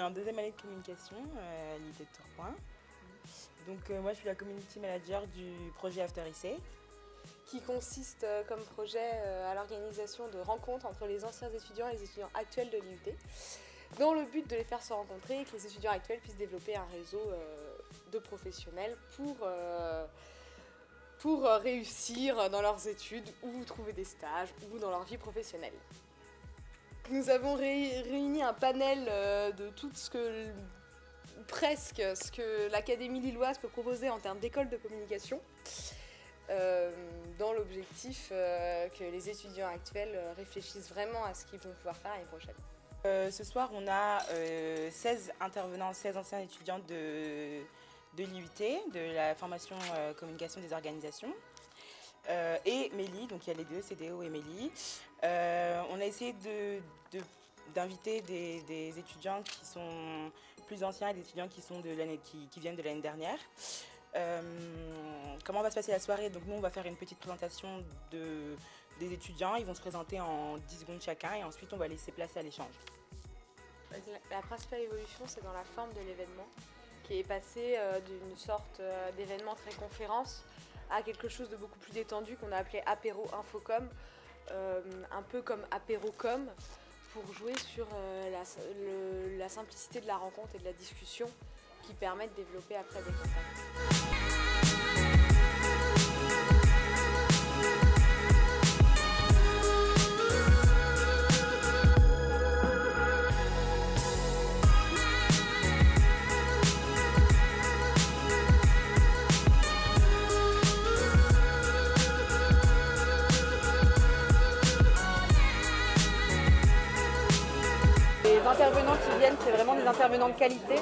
en deuxième année de communication à l'IUT de Tourcoing. Donc moi je suis la community manager du projet After Essay. Qui consiste comme projet à l'organisation de rencontres entre les anciens étudiants et les étudiants actuels de l'IUT, dans le but de les faire se rencontrer et que les étudiants actuels puissent développer un réseau de professionnels pour réussir dans leurs études ou trouver des stages ou dans leur vie professionnelle. Nous avons réuni un panel de tout presque ce que l'Académie lilloise peut proposer en termes d'école de communication. Dans l'objectif que les étudiants actuels réfléchissent vraiment à ce qu'ils vont pouvoir faire l'année prochaine. Ce soir, on a 16 intervenants, 16 anciens étudiants de l'IUT, de la formation communication des organisations, et Mélie, donc il y a les deux, CDO et Mélie. On a essayé d'inviter des étudiants qui sont plus anciens et des étudiants qui viennent de l'année dernière. Comment va se passer la soirée? Donc nous on va faire une petite présentation des étudiants, ils vont se présenter en 10 secondes chacun et ensuite on va laisser place à l'échange. La principale évolution c'est dans la forme de l'événement qui est passé d'une sorte d'événement très conférence à quelque chose de beaucoup plus détendu qu'on a appelé apéro infocom, un peu comme apérocom, pour jouer sur la simplicité de la rencontre et de la discussion qui permet de développer après des contacts. Les intervenants qui viennent, c'est vraiment des intervenants de qualité.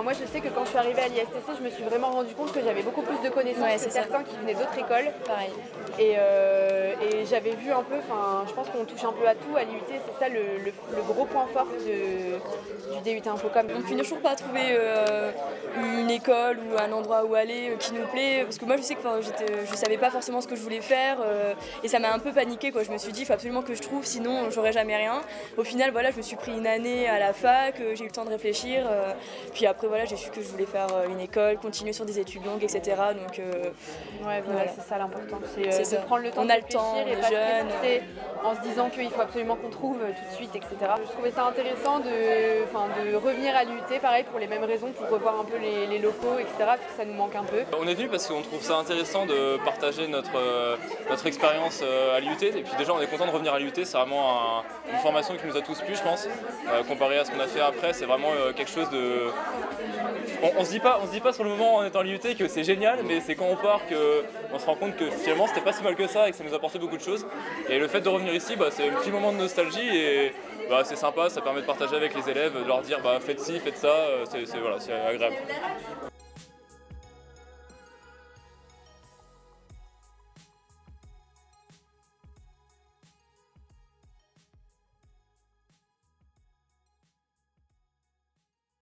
Moi je sais que quand je suis arrivée à l'ISTC, je me suis vraiment rendu compte que j'avais beaucoup plus de connaissances que certains qui venaient d'autres écoles. Pareil. Et j'avais vu un peu, je pense qu'on touche un peu à tout à l'IUT, c'est ça le gros point fort du DUT Infocom. On ne finit toujours pas à trouver une école ou un endroit où aller qui nous plaît, parce que moi je sais que je savais pas forcément ce que je voulais faire et ça m'a un peu paniqué quoi. Je me suis dit il faut absolument que je trouve, sinon j'aurai jamais rien. Au final voilà, je me suis pris une année à la fac, j'ai eu le temps de réfléchir, puis après voilà, j'ai su que je voulais faire une école, continuer sur des études longues, etc. Donc voilà. C'est ça l'important, c'est de prendre le temps on de a réfléchir le temps, et pas jeune. se précipiter en se disant qu'il faut absolument qu'on trouve tout de suite, etc. Je trouvais ça intéressant de revenir à l'IUT, pareil pour les mêmes raisons, pour revoir un peu les locaux, etc. Parce que ça nous manque un peu. On est venu parce qu'on trouve ça intéressant de partager notre expérience à l'IUT, et puis déjà on est content de revenir à l'IUT, c'est vraiment une formation qui nous a tous plu je pense, comparé à ce qu'on a fait après, c'est vraiment quelque chose de... On se dit pas sur le moment en étant à l'IUT que c'est génial, mais c'est quand on part qu'on se rend compte que finalement c'était pas si mal que ça et que ça nous a apporté beaucoup de choses. Et le fait de revenir ici, c'est un petit moment de nostalgie et c'est sympa, ça permet de partager avec les élèves, de leur dire faites ci, faites ça, c'est agréable.